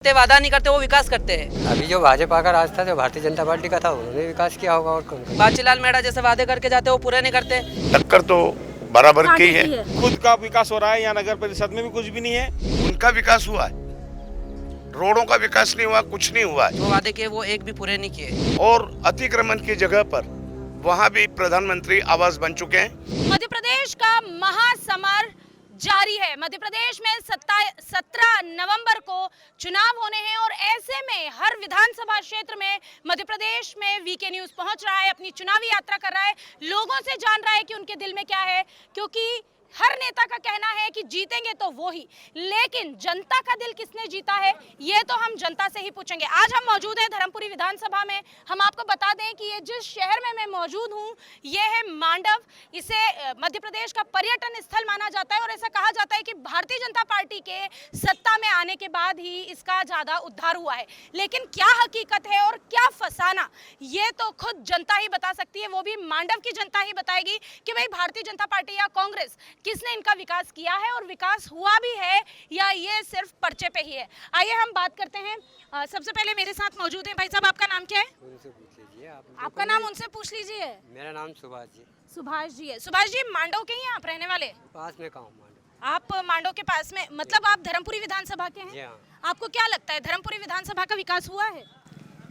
वादा नहीं करते, वो विकास करते हैं। अभी जो भाजपा का राज था, जो भारतीय जनता पार्टी का था, उन्होंने विकास किया होगा और कौन। बाचीलाल मेड़ा जैसे वादे करके जाते हैं वो पूरे नहीं करते। टक्कर तो बराबर की ही है। खुद का विकास हो रहा है, यहाँ नगर परिषद में भी कुछ भी नहीं है। उनका विकास हुआ है, रोडों का विकास नहीं हुआ, कुछ नहीं हुआ है। जो वादे किए वो एक भी पूरे नहीं किए। और अतिक्रमण की जगह पर वहाँ भी प्रधानमंत्री आवास बन चुके हैं। मध्य प्रदेश का महासमर जारी है। मध्य प्रदेश में 17 नवंबर को चुनाव होने हैं और ऐसे में हर विधानसभा क्षेत्र में मध्य प्रदेश में वीके न्यूज पहुंच रहा है, अपनी चुनावी यात्रा कर रहा है, लोगों से जान रहा है कि उनके दिल में क्या है, क्योंकि हर नेता का कहना है कि जीतेंगे तो वो ही, लेकिन जनता का दिल किसने जीता है ये तो हम जनता से ही पूछेंगे। आज हम मौजूद हैं धर्मपुरी विधानसभा में। हम आपको बता दें कि ये जिस शहर में मैं मौजूद हूँ ये है मांडव। इसे मध्य प्रदेश का पर्यटन स्थल माना जाता है और ऐसा कहा जाता है कि भारतीय जनता पार्टी के सत्ता में आने के बाद ही इसका ज्यादा उद्धार हुआ है। लेकिन क्या हकीकत है और क्या फसाना, ये तो खुद जनता ही बता सकती है, वो भी मांडव की जनता ही बताएगी कि भाई भारतीय जनता पार्टी या कांग्रेस किसने इनका विकास किया है और विकास हुआ भी है या ये सिर्फ पर्चे पे ही है। आइए हम बात करते हैं। सबसे पहले मेरे साथ मौजूद हैं भाई साहब, आपका नाम क्या है? उनसे पूछ लीजिए आपका नाम उनसे पूछ लीजिए। मेरा नाम सुभाष जी। सुभाष जी है। सुभाष जी मांडव के ही हैं आप रहने वाले? पास में गाँव मांडव। आप मांडव के पास में, मतलब आप धर्मपुरी विधानसभा के हैं? जी हाँ। आपको क्या लगता है धर्मपुरी विधानसभा का विकास हुआ है?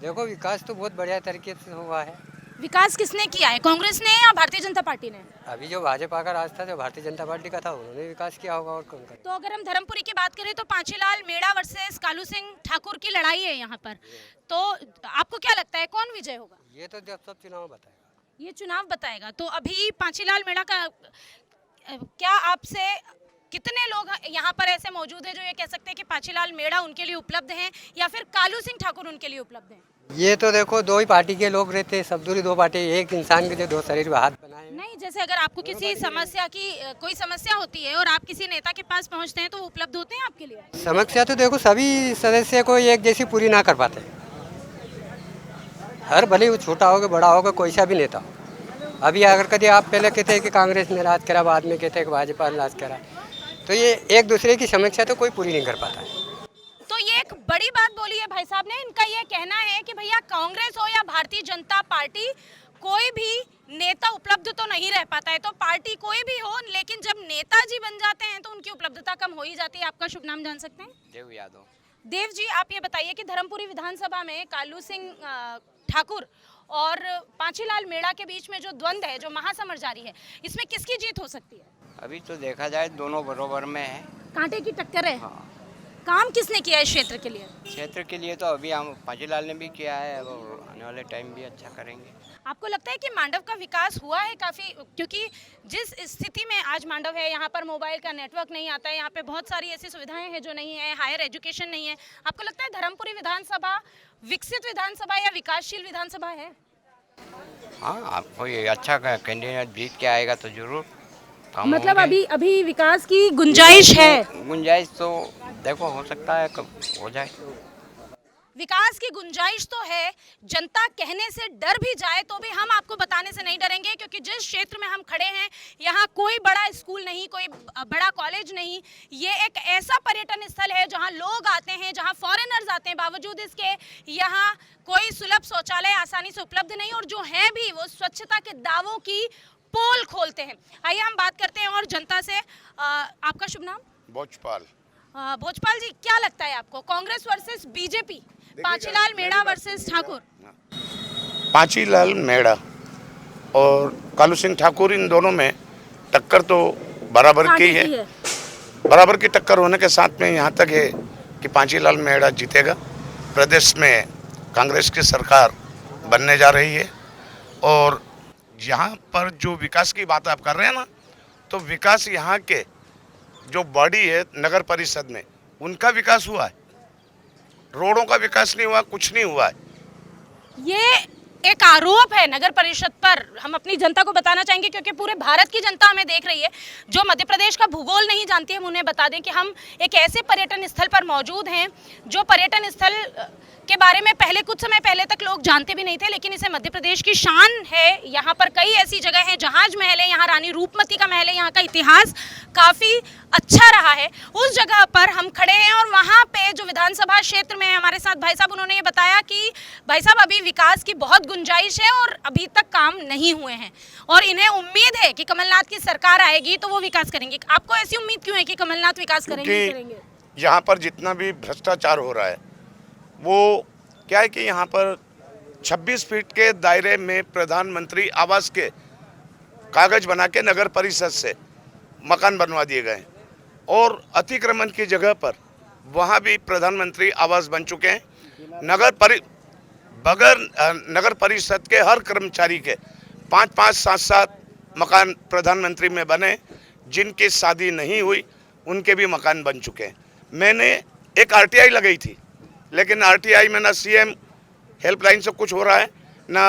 देखो, विकास तो बहुत बढ़िया तरीके से हुआ है। विकास किसने किया है, कांग्रेस ने या भारतीय जनता पार्टी ने? अभी जो भाजपा का राज था, जो भारतीय जनता पार्टी का था, उन्होंने विकास किया होगा और कौन। तो अगर हम धर्मपुरी की बात करें तो पांचीलाल मेड़ा वर्सेस कालू सिंह ठाकुर की लड़ाई है यहाँ पर, तो आपको क्या लगता है कौन विजय होगा? ये तो जब सब चुनाव बताएगा। ये चुनाव बताएगा। तो अभी पांचीलाल मेड़ा का क्या आपसे कितने लोग यहाँ पर ऐसे मौजूद हैं जो ये कह सकते हैं कि पांचीलाल मेड़ा उनके लिए उपलब्ध हैं या फिर कालू सिंह ठाकुर उनके लिए उपलब्ध हैं? ये तो देखो, दो ही पार्टी के लोग रहते हैं, सब दूरी दो पार्टी, एक इंसान के जो दो शरीर व हाथ बनाए। नहीं, जैसे अगर आपको किसी समस्या की कोई समस्या होती है और आप किसी नेता के पास पहुँचते हैं तो वो उपलब्ध होते हैं आपके लिए? समस्या तो देखो सभी सदस्य को एक जैसी पूरी ना कर पाते। हर भले वो छोटा होगा बड़ा होगा, कोई सा भी नेता हो। अभी अगर कभी आप पहले कहते हैं कि कांग्रेस ने राज करा, बाद में कहते हैं कि भाजपा ने राज करा, तो ये एक दूसरे की समस्या तो कोई पूरी नहीं कर पाता है। तो ये एक बड़ी बात बोली है भाई साहब ने। इनका ये कहना है कि भैया कांग्रेस हो या भारतीय जनता पार्टी, कोई भी नेता उपलब्ध तो नहीं रह पाता है। तो पार्टी कोई भी हो, लेकिन जब नेताजी बन जाते हैं तो उनकी उपलब्धता कम हो ही जाती है। आपका शुभ नाम जान सकते हैं? देव यादव। देव जी, आप ये बताइए कि धर्मपुरी विधानसभा में कालू सिंह ठाकुर और पांचीलाल मेड़ा के बीच में जो द्वंद्व है, जो महासमर जारी है, इसमें किसकी जीत हो सकती है? अभी तो देखा जाए दोनों बराबर में है। कांटे की टक्कर है। हाँ। काम किसने किया है क्षेत्र के लिए? क्षेत्र के लिए तो अभी हम पांचीलाल ने भी किया है और आने वाले टाइम भी अच्छा करेंगे। आपको लगता है कि मांडव का विकास हुआ है काफ़ी? क्योंकि जिस स्थिति में आज मांडव है, यहाँ पर मोबाइल का नेटवर्क नहीं आता है, यहाँ पे बहुत सारी ऐसी सुविधाएं हैं जो नहीं है, हायर एजुकेशन नहीं है। आपको लगता है धर्मपुरी विधानसभा विकसित विधानसभा या विकासशील विधानसभा है? हाँ, आप कोई अच्छा कैंडिडेट जीत के आएगा तो जरूर काम मतलब होंगे। अभी विकास की गुंजाइश है? गुंजाइश तो देखो हो सकता है कब हो जाए। विकास की गुंजाइश तो है। जनता कहने से डर भी जाए तो भी हम आपको बताने से नहीं डरेंगे, क्योंकि जिस क्षेत्र में हम खड़े हैं यहाँ कोई बड़ा स्कूल नहीं, कोई बड़ा कॉलेज नहीं। ये एक ऐसा पर्यटन स्थल है जहाँ लोग आते हैं, जहाँ फॉरेनर्स आते हैं, बावजूद इसके यहाँ कोई सुलभ शौचालय आसानी से उपलब्ध नहीं, और जो है भी वो स्वच्छता के दावों की पोल खोलते हैं। आइए हम बात करते हैं और जनता से। आपका शुभ नाम? भोजपाल। भोजपाल जी, क्या लगता है आपको, Congress versus BJP, Panchilal Meda versus Thakur? Panchilal Meda और कालू सिंह ठाकुर, इन दोनों में टक्कर तो बराबर की ही है। बराबर की टक्कर होने के साथ में यहाँ तक है कि पांचीलाल मेड़ा जीतेगा। प्रदेश में कांग्रेस की सरकार बनने जा रही है और यहाँ पर जो विकास की बात आप कर रहे हैं ना, तो विकास यहाँ के जो बॉडी है नगर परिषद में, उनका विकास हुआ है। रोडों का विकास नहीं हुआ, कुछ नहीं हुआ है। ये एक आरोप है नगर परिषद पर, हम अपनी जनता को बताना चाहेंगे क्योंकि पूरे भारत की जनता हमें देख रही है, जो मध्य प्रदेश का भूगोल नहीं जानती है। हम उन्हें बता दें कि हम एक ऐसे पर्यटन स्थल पर मौजूद हैं जो पर्यटन स्थल के बारे में कुछ समय पहले तक लोग जानते भी नहीं थे, लेकिन इसे मध्य प्रदेश की शान है। यहाँ पर कई ऐसी जगह हैं, जहाज महल है, यहाँ रानी रूपमती का महल है, यहाँ का इतिहास काफ़ी अच्छा रहा है। उस जगह पर हम खड़े हैं और वहाँ पे जो विधानसभा क्षेत्र में हमारे साथ भाई साहब, उन्होंने ये बताया कि भाई साहब अभी विकास की बहुत गुंजाइश है और अभी तक काम नहीं हुए हैं और इन्हें उम्मीद है कि कमलनाथ की सरकार आएगी तो वो विकास करेंगे। आपको ऐसी उम्मीद क्यों है कि कमलनाथ विकास करेंगे? यहाँ पर जितना भी भ्रष्टाचार हो रहा है वो क्या है कि यहाँ पर 26 फीट के दायरे में प्रधानमंत्री आवास के कागज बना के नगर परिषद से मकान बनवा दिए गए और अतिक्रमण की जगह पर वहाँ भी प्रधानमंत्री आवास बन चुके हैं। नगर परिषद के हर कर्मचारी के 5-5, 7-7 मकान प्रधानमंत्री में बने। जिनकी शादी नहीं हुई उनके भी मकान बन चुके हैं। मैंने एक आरटीआई लगाई थी, लेकिन आरटीआई में ना सीएम हेल्पलाइन से कुछ हो रहा है, ना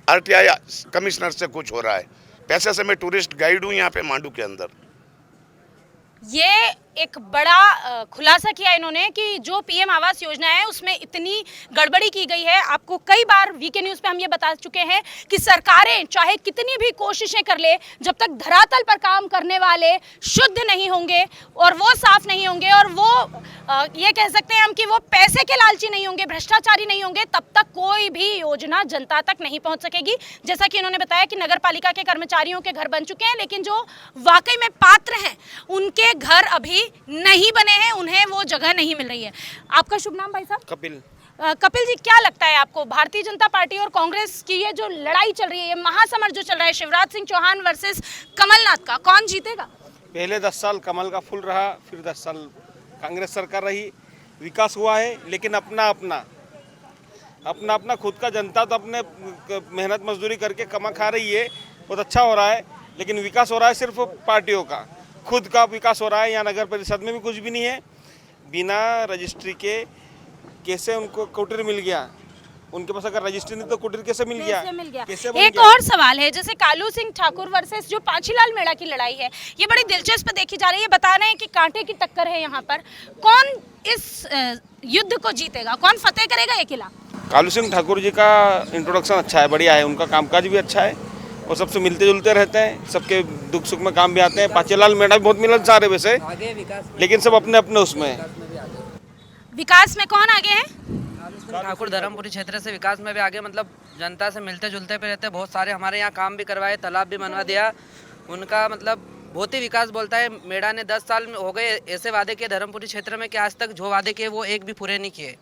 आरटीआई कमिश्नर से कुछ हो रहा है। पैसे से मैं टूरिस्ट गाइड हूँ यहाँ पे मांडू के अंदर। ये एक बड़ा खुलासा किया इन्होंने कि जो पीएम आवास योजना है उसमें इतनी गड़बड़ी की गई है। आपको कई बार वीके न्यूज़ पे हम ये बता चुके हैं कि सरकारें चाहे कितनी भी कोशिशें कर ले, जब तक धरातल पर काम करने वाले शुद्ध नहीं होंगे और वो साफ नहीं होंगे और वो ये कह सकते हैं हम कि वो पैसे के लालची नहीं होंगे, भ्रष्टाचारी नहीं होंगे, तब तक कोई भी योजना जनता तक नहीं पहुँच सकेगी। जैसा कि इन्होंने बताया कि नगर पालिका के कर्मचारियों के घर बन चुके हैं, लेकिन जो वाकई में पात्र हैं उनके घर अभी नहीं बने हैं, उन्हें वो जगह नहीं मिल रही है। आपका शुभ नाम भाई साहब? कपिल। कपिल जी, क्या लगता है आपको भारतीय जनता पार्टी और कांग्रेस की ये जो लड़ाई चल रही है, ये महासमर जो चल रहा है शिवराज सिंह चौहान वर्सेस कमलनाथ का, कौन जीतेगा? पहले 10 साल कमल का फूल रहा, फिर 10 साल कांग्रेस सरकार रही। विकास हुआ है, लेकिन अपना अपना खुद का जनता तो अपने मेहनत मजदूरी करके कमा खा रही है, बहुत अच्छा हो रहा है। लेकिन विकास हो रहा है सिर्फ पार्टियों का, खुद का विकास हो रहा है। यहाँ नगर परिषद में भी कुछ भी नहीं है। बिना रजिस्ट्री के कैसे उनको कुटीर मिल गया? उनके पास अगर रजिस्ट्री नहीं तो कुटीर कैसे मिल गया? कैसे बन एक गया? और सवाल है, जैसे कालू सिंह ठाकुर वर्सेस जो पांचीलाल मेड़ा की लड़ाई है, ये बड़ी दिलचस्प देखी जा रही है। बता रहे हैं कि कांटे की टक्कर है यहाँ पर। कौन इस युद्ध को जीतेगा, कौन फतेह करेगा ये किला? कालू सिंह ठाकुर जी का इंट्रोडक्शन अच्छा है, बढ़िया है, उनका कामकाज भी अच्छा है और सबसे मिलते जुलते रहते हैं, सबके दुख सुख में काम भी आते हैं। पांचीलाल मेड़ा भी बहुत मिलनसार है वैसे, लेकिन सब अपने अपने उसमें। विकास में कौन आगे है? ठाकुर धर्मपुरी क्षेत्र से विकास में भी आगे, मतलब जनता से मिलते जुलते पे रहते हैं। बहुत सारे हमारे यहाँ काम भी करवाए, तालाब भी बनवा दिया। उनका मतलब बहुत ही विकास बोलता है। मेड़ा ने 10 साल में हो गए ऐसे वादे किए धर्मपुरी क्षेत्र में कि आज तक जो वादे किए वो एक भी पूरे नहीं किए।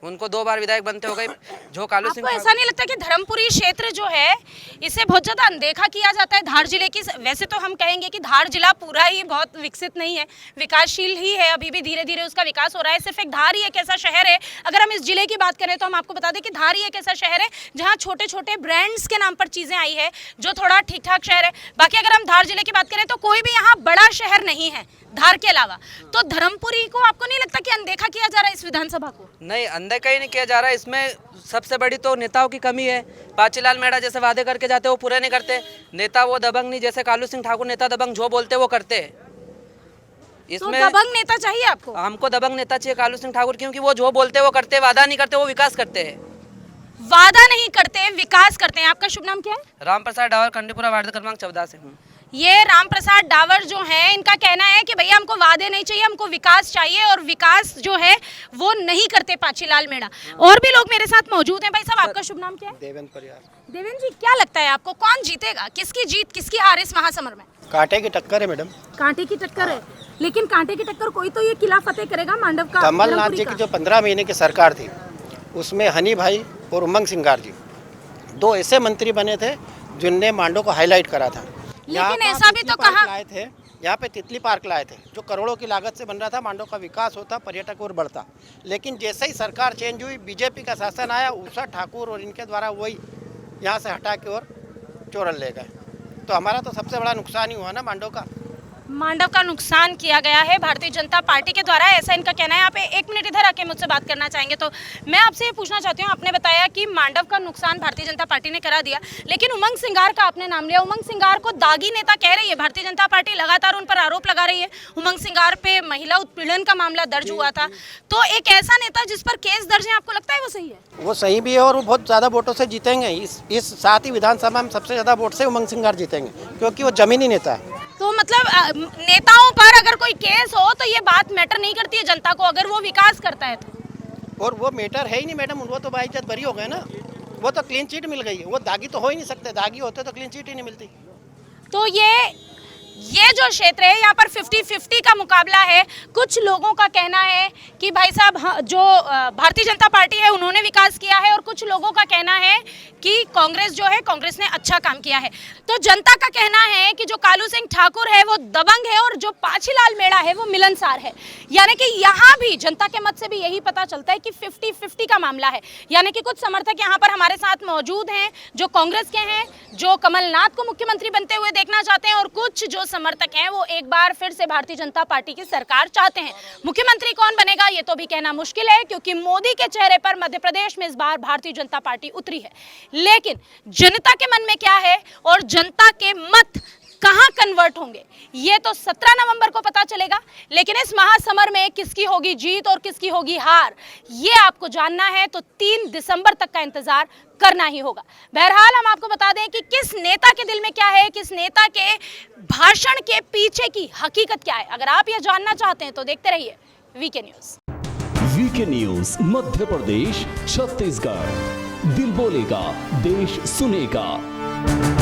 उनको 2 बार विधायक बनते हो गए। जो कालू सिंह, आपको ऐसा नहीं लगता कि धर्मपुरी क्षेत्र जो है इसे बहुत ज़्यादा अनदेखा किया जाता है धार जिले की? वैसे तो हम कहेंगे कि धार जिला पूरा ही बहुत विकसित नहीं है, विकासशील ही है, अभी भी धीरे धीरे उसका विकास हो रहा है। सिर्फ एक धार ही एक ऐसा शहर है, अगर हम इस जिले की बात करें तो हम आपको बता दें कि धार ही एक ऐसा शहर है जहाँ छोटे छोटे ब्रांड्स के नाम पर चीज़ें आई है, जो थोड़ा ठीक ठाक शहर है। बाकी अगर हम धार जिले की बात करें तो कोई भी यहाँ बड़ा शहर नहीं है धार के अलावा। तो धर्मपुरी को आपको नहीं लगता कि अनदेखा किया जा रहा है इस विधानसभा को? नहीं, अनदेखा ही नहीं किया जा रहा है। इसमें सबसे बड़ी तो नेताओं की कमी है। पांचीलाल मेड़ा जैसे वादे करके जाते वो पूरे नहीं करते। नेता वो दबंग नहीं, जैसे कालू सिंह ठाकुर नेता दबंग, जो बोलते वो करते। इसमें तो दबंग नेता चाहिए आपको? हमको दबंग नेता चाहिए कालू सिंह ठाकुर, क्योंकि वो जो बोलते वो करते, वादा नहीं करते, वो विकास करते हैं। वादा नहीं करते, विकास करते हैं। आपका शुभ नाम क्या है? राम प्रसाद डावर, कंडीपुरा वार्ड क्रमांक 14 से हूँ। ये राम प्रसाद डावर जो हैं, इनका कहना है कि भैया हमको वादे नहीं चाहिए, हमको विकास चाहिए, और विकास जो है वो नहीं करते पांचीलाल मेड़ा। और भी लोग मेरे साथ मौजूद हैं। भाई साहब, आपका शुभ नाम क्या है? देवेंद्र परियार। देवेंद्र जी, क्या लगता है आपको कौन जीतेगा? किसकी जीत किसकी हार इस महासमर में? कांटे की टक्कर है मैडम। कांटे की टक्कर है, लेकिन कांटे की टक्कर कोई तो ये किला फतेह करेगा मांडव का। कमलनाथ जी की जो 15 महीने की सरकार थी उसमें हनी भाई और उमंग सिंगार जी 2 ऐसे मंत्री बने थे जिनने मांडो को हाईलाइट करा था। लेकिन ऐसा भी तो कहा लाए थे, यहाँ पे तितली पार्क लाए थे जो करोड़ों की लागत से बन रहा था, मांडो का विकास होता, पर्यटक और बढ़ता। लेकिन जैसे ही सरकार चेंज हुई, बीजेपी का शासन आया, उषा ठाकुर और इनके द्वारा वही यहाँ से हटा के और चोरल ले गए। तो हमारा तो सबसे बड़ा नुकसान ही हुआ ना मांडो का। मांडव का नुकसान किया गया है भारतीय जनता पार्टी के द्वारा, ऐसा इनका कहना है। यहाँ पे एक मिनट इधर आके मुझसे बात करना चाहेंगे, तो मैं आपसे ये पूछना चाहती हूँ, आपने बताया कि मांडव का नुकसान भारतीय जनता पार्टी ने करा दिया, लेकिन उमंग सिंगार का आपने नाम लिया। उमंग सिंगार को दागी नेता कह रही है भारतीय जनता पार्टी, लगातार उन पर आरोप लगा रही है। उमंग सिंगार पे महिला उत्पीड़न का मामला दर्ज हुआ था, तो एक ऐसा नेता जिस पर केस दर्ज है, आपको लगता है वो सही है? वो सही भी है और वो बहुत ज़्यादा वोटों से जीतेंगे। इस 7 ही विधानसभा में सबसे ज़्यादा वोट से उमंग सिंगार जीतेंगे, क्योंकि वो जमीनी नेता है। तो मतलब नेताओं पर अगर कोई केस हो तो ये बात मैटर नहीं करती है जनता को, अगर वो विकास करता है तो। और वो मैटर है ही नहीं मैडम, वो तो बाइज्जत बरी हो गए ना, वो तो क्लीन चिट मिल गई है। वो दागी तो हो ही नहीं सकते, दागी होते तो क्लीन चिट ही नहीं मिलती। तो ये जो क्षेत्र है यहाँ पर 50-50 का मुकाबला है। कुछ लोगों का कहना है कि भाई साहब जो भारतीय जनता पार्टी है उन्होंने विकास किया है, और कुछ लोगों का कहना है कि कांग्रेस जो है, कांग्रेस ने अच्छा काम किया है। तो जनता का कहना है कि जो कालू सिंह ठाकुर है वो दबंग है और जो पाछीलाल मेड़ा है वो मिलनसार है। यानी कि यहाँ भी जनता के मत से भी यही पता चलता है कि 50-50 का मामला है। यानी कि कुछ समर्थक यहाँ पर हमारे साथ मौजूद हैं जो कांग्रेस के हैं, जो कमलनाथ को मुख्यमंत्री बनते हुए देखना चाहते हैं, और कुछ जो समर्थक हैं वो एक बार फिर से भारतीय जनता पार्टी की सरकार चाहते हैं। मुख्यमंत्री कौन बनेगा ये तो भी कहना मुश्किल है, क्योंकि मोदी के चेहरे पर मध्य प्रदेश में इस बार भारतीय जनता पार्टी उतरी है। लेकिन जनता के मन में क्या है और जनता के मत कहां कन्वर्ट होंगे ये तो 17 नवंबर को पता चलेगा। लेकिन इस महासमर में किसकी होगी जीत और किसकी होगी हार, ये आपको जानना है तो 3 दिसंबर तक का इंतजार करना ही होगा। बहरहाल हम आपको बता दें कि किस नेता के दिल में क्या है, किस नेता के भाषण के पीछे की हकीकत क्या है। अगर आप यह जानना चाहते हैं तो देखते रहिए VK news. VK news Madhya Pradesh Chhattisgarh, दिल बोलेगा देश सुनेगा।